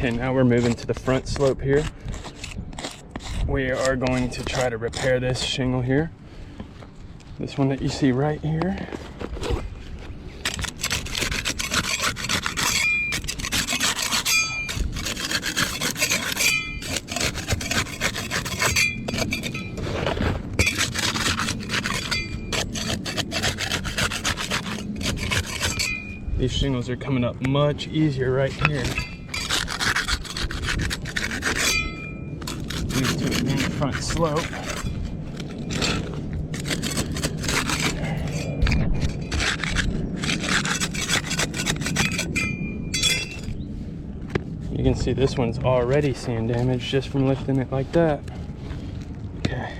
Okay, now we're moving to the front slope here. We are going to try to repair this shingle here. This one that you see right here. These shingles are coming up much easier right here. Move to it in the front slope. You can see this one's already sand damage just from lifting it like that. Okay.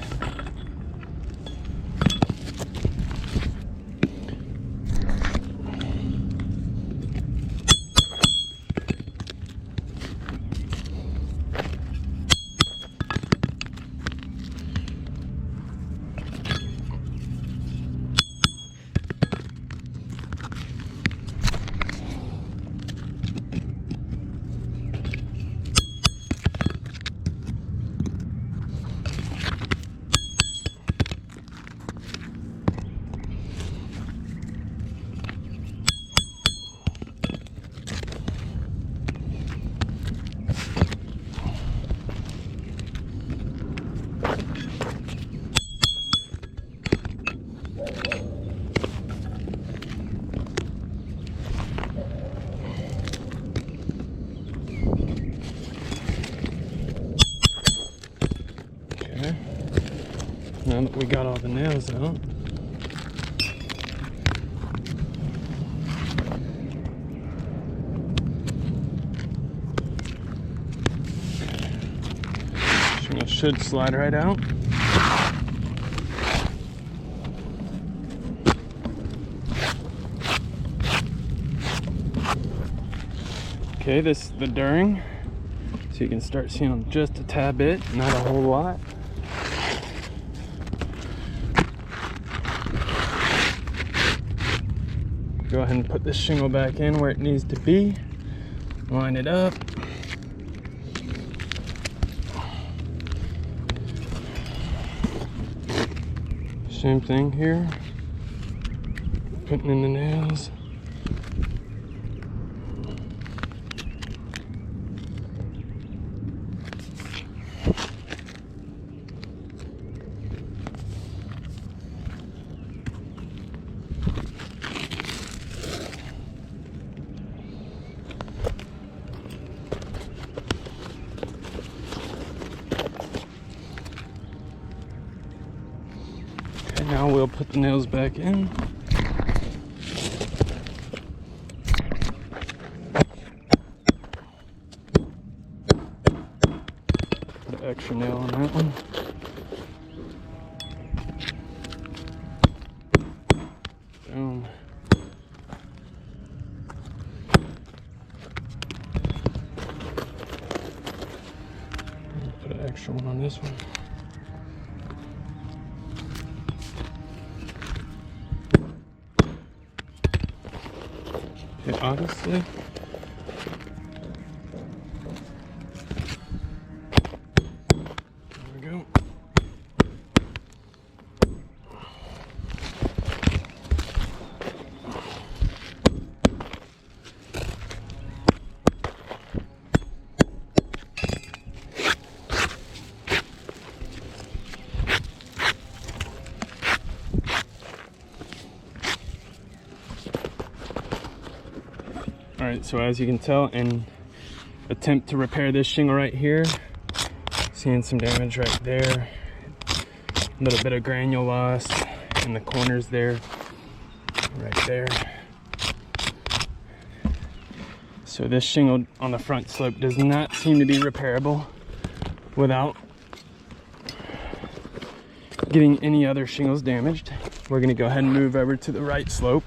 Now that we got all the nails out, shingle should slide right out. Okay, this is the during, so you can start seeing them just a tad bit, not a whole lot. Go ahead and put this shingle back in where it needs to be. Line it up. Same thing here. Putting in the nails. Now we'll put the nails back in. Put an extra nail on that one. Boom. Put an extra one on this one. Okay, honestly, there we go. Alright, so as you can tell, in attempt to repair this shingle right here, seeing some damage right there, a little bit of granule loss in the corners there, right there. So this shingle on the front slope does not seem to be repairable without getting any other shingles damaged. We're going to go ahead and move over to the right slope.